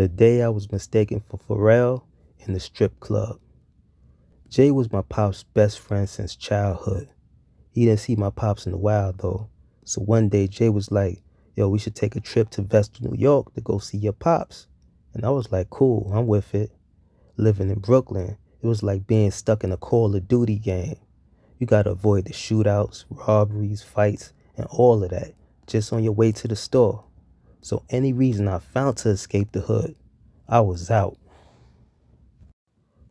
The day I was mistaken for Pharrell in the strip club. Jay was my pop's best friend since childhood. He didn't see my pops in a while though. So one day Jay was like, yo, we should take a trip to Vestal, New York to go see your pops. And I was like, cool, I'm with it. Living in Brooklyn, it was like being stuck in a Call of Duty game. You gotta avoid the shootouts, robberies, fights, and all of that just on your way to the store. So any reason I found to escape the hood, I was out.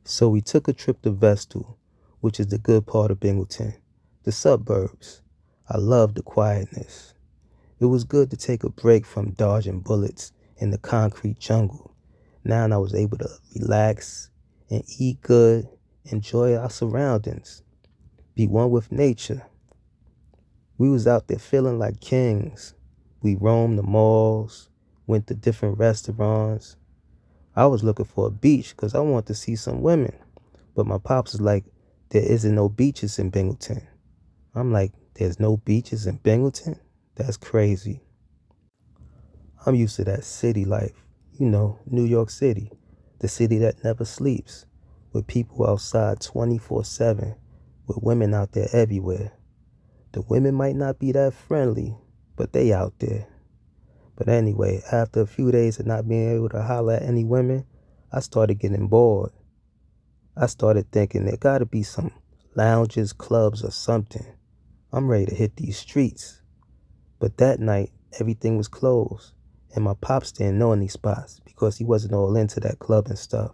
So we took a trip to Vestal, which is the good part of Binghamton, the suburbs. I loved the quietness. It was good to take a break from dodging bullets in the concrete jungle. Now I was able to relax and eat good, enjoy our surroundings, be one with nature. We was out there feeling like kings. We roamed the malls, went to different restaurants. I was looking for a beach because I wanted to see some women. But my pops was like, there isn't no beaches in Binghamton. I'm like, there's no beaches in Binghamton? That's crazy. I'm used to that city life. You know, New York City. The city that never sleeps. With people outside 24/7. With women out there everywhere. The women might not be that friendly, but they out there. But anyway, after a few days of not being able to holler at any women, I started getting bored. I started thinking there gotta be some lounges, clubs, or something. I'm ready to hit these streets. But that night, everything was closed. And my pops didn't know any spots because he wasn't all into that club and stuff.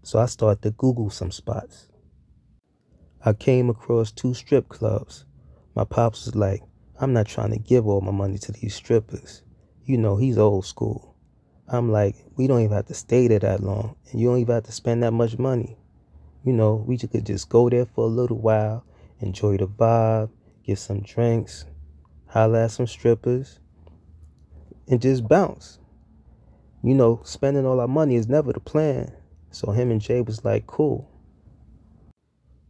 So I started to Google some spots. I came across 2 strip clubs. My pops was like, I'm not trying to give all my money to these strippers. You know, he's old school. I'm like, we don't even have to stay there that long. And you don't even have to spend that much money. You know, we could just go there for a little while, enjoy the vibe, get some drinks, holler at some strippers, and just bounce. You know, spending all our money is never the plan. So him and Jay was like, cool.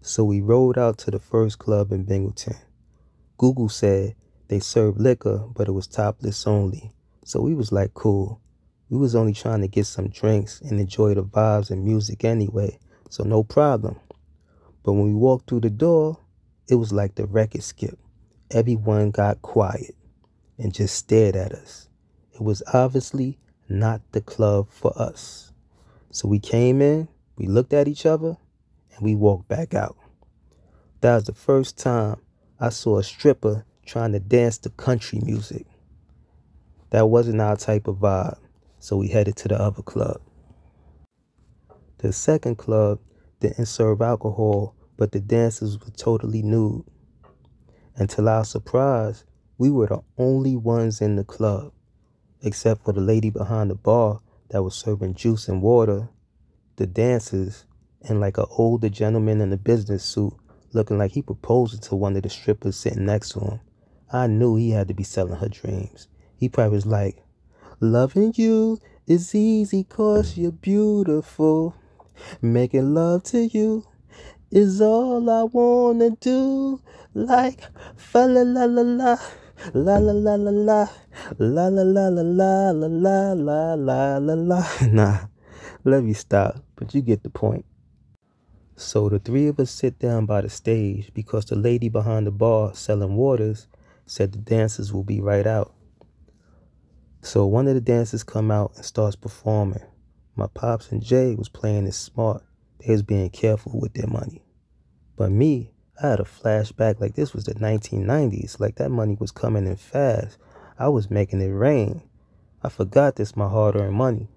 So we rode out to the first club in Binghamton. Google said they served liquor, but it was topless only. So we was like, cool. We was only trying to get some drinks and enjoy the vibes and music anyway, so no problem. But when we walked through the door, it was like the record skip. Everyone got quiet and just stared at us. It was obviously not the club for us. So we came in, we looked at each other, and we walked back out. That was the first time I saw a stripper trying to dance to country music. That wasn't our type of vibe, so we headed to the other club. The second club didn't serve alcohol, but the dancers were totally nude. And to our surprise, we were the only ones in the club, except for the lady behind the bar that was serving juice and water, the dancers, and like an older gentleman in a business suit looking like he proposing to one of the strippers sitting next to him. I knew he had to be selling her dreams. He probably was like, loving you is easy 'cause you're beautiful. Making love to you is all I wanna do. Like, fa la la la la, la la la la la, la la la la la la la la la la. Nah, let me stop, but you get the point. So the 3 of us sit down by the stage because the lady behind the bar selling waters said the dancers will be right out. So one of the dancers come out and starts performing. My pops and Jay was playing it smart. They was being careful with their money. But me, I had a flashback like this was the 1990s. Like that money was coming in fast. I was making it rain. I forgot this my hard-earned money.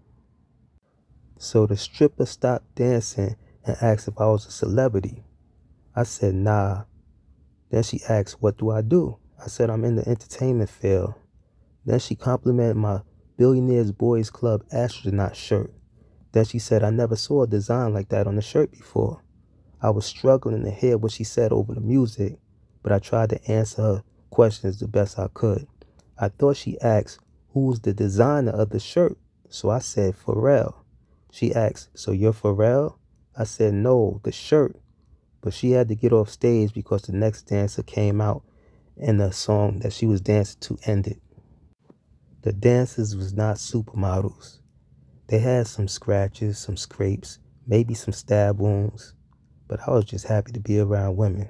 So the stripper stopped dancing and asked if I was a celebrity. I said, nah. Then she asked, what do I do? I said, I'm in the entertainment field. Then she complimented my Billionaires Boys Club astronaut shirt. Then she said, I never saw a design like that on the shirt before. I was struggling to hear what she said over the music, but I tried to answer her questions the best I could. I thought she asked, who was the designer of the shirt? So I said, Pharrell. She asked, so you're Pharrell? I said, no, the shirt. But she had to get off stage because the next dancer came out and the song that she was dancing to ended. The dancers was not supermodels. They had some scratches, some scrapes, maybe some stab wounds, but I was just happy to be around women.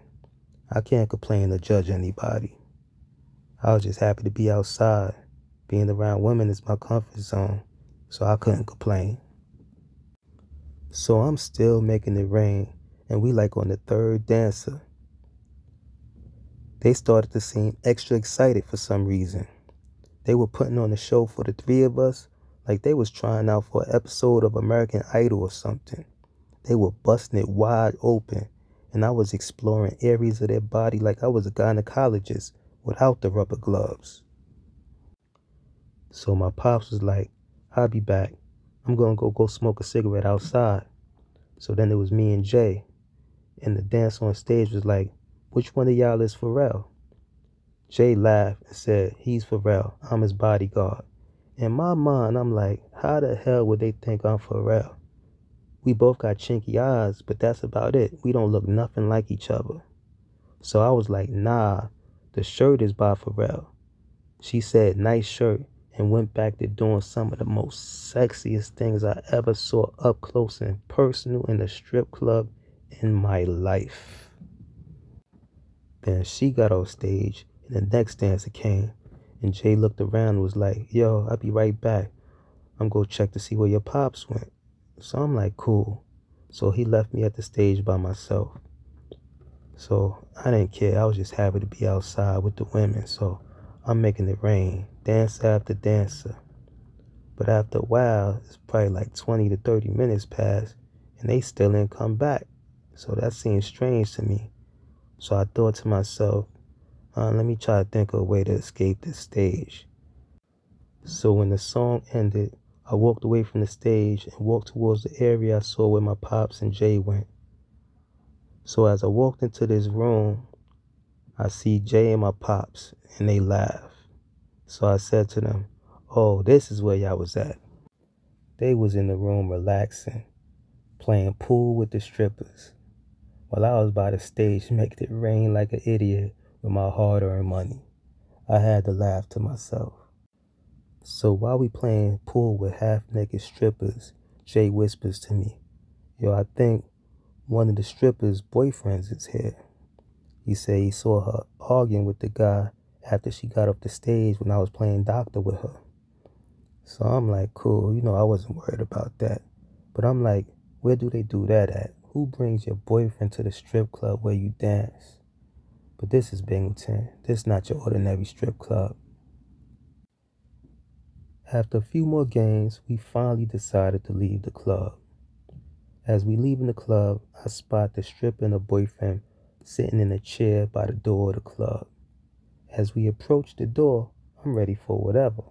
I can't complain or judge anybody. I was just happy to be outside. Being around women is my comfort zone, so I couldn't complain. So I'm still making it rain, and we like on the third dancer. They started to seem extra excited for some reason. They were putting on a show for the three of us, like they was trying out for an episode of American Idol or something. They were busting it wide open, and I was exploring areas of their body like I was a gynecologist without the rubber gloves. So my pops was like, I'll be back. I'm gonna go smoke a cigarette outside. So then it was me and Jay, and the dance on stage was like, which one of y'all is Pharrell? Jay laughed and said, he's Pharrell, I'm his bodyguard. In my mind, I'm like, how the hell would they think I'm Pharrell? We both got chinky eyes, but that's about it. We don't look nothing like each other. So I was like, nah, the shirt is by Pharrell. She said, nice shirt, and went back to doing some of the most sexiest things I ever saw up close and personal in a strip club in my life. Then she got off stage, and the next dancer came, and Jay looked around and was like, yo, I'll be right back. I'm gonna check to see where your pops went. So I'm like, cool. So he left me at the stage by myself. So I didn't care. I was just happy to be outside with the women. So I'm making it rain, dancer after dancer. But after a while, it's probably like 20 to 30 minutes passed, and they still didn't come back. So that seemed strange to me. So I thought to myself, let me try to think of a way to escape this stage. So when the song ended, I walked away from the stage and walked towards the area I saw where my pops and Jay went. So as I walked into this room, I see Jay and my pops, and they laugh. So I said to them, oh, this is where y'all was at. They was in the room relaxing, playing pool with the strippers, while I was by the stage making it rain like an idiot with my hard-earned money. I had to laugh to myself. So while we playing pool with half-naked strippers, Jay whispers to me, yo, I think one of the strippers' boyfriends is here. He said he saw her arguing with the guy after she got off the stage when I was playing doctor with her. So I'm like, cool, I wasn't worried about that. But I'm like, where do they do that at? Who brings your boyfriend to the strip club where you dance? But this is Binghamton. This is not your ordinary strip club. After a few more games, we finally decided to leave the club. As we leaving the club, I spot the stripper and her boyfriend sitting in a chair by the door of the club. As we approach the door, I'm ready for whatever.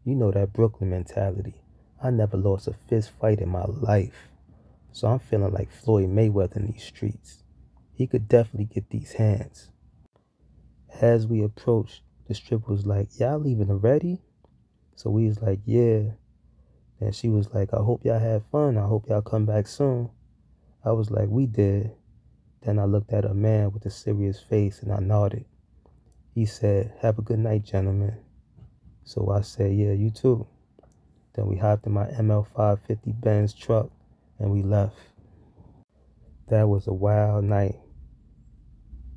You know that Brooklyn mentality. I never lost a fist fight in my life. So I'm feeling like Floyd Mayweather in these streets. He could definitely get these hands. As we approached, the stripper was like, y'all leaving already? So we was like, yeah. And she was like, I hope y'all had fun. I hope y'all come back soon. I was like, we did. Then I looked at a man with a serious face and I nodded. He said, have a good night, gentlemen. So I said, yeah, you too. Then we hopped in my ML 550 Benz truck and we left. That was a wild night.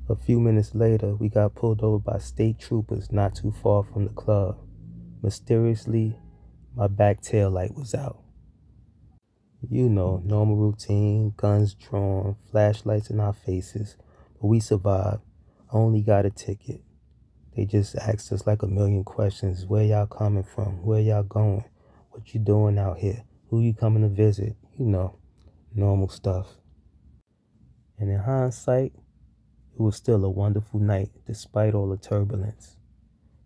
A few minutes later, we got pulled over by state troopers not too far from the club. Mysteriously, my back tail light was out. Normal routine, guns drawn, flashlights in our faces, but we survived. I only got a ticket. They just asked us like a million questions. Where y'all coming from? Where y'all going? What you doing out here? Who you coming to visit? Normal stuff. And in hindsight, it was still a wonderful night despite all the turbulence.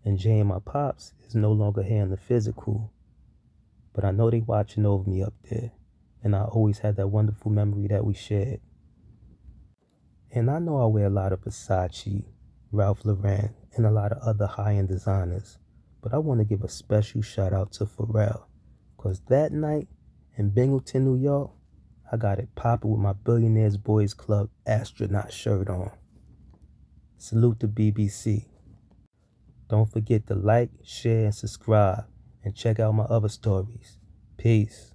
And Jay and my pops is no longer here in the physical, but I know they watching over me up there. And I always had that wonderful memory that we shared. And I know I wear a lot of Versace, Ralph Lauren, and a lot of other high-end designers. But I want to give a special shout out to Pharrell. Because that night in Binghamton, New York, I got it popping with my Billionaires Boys Club astronaut shirt on. Salute to BBC. Don't forget to like, share, and subscribe. And check out my other stories. Peace.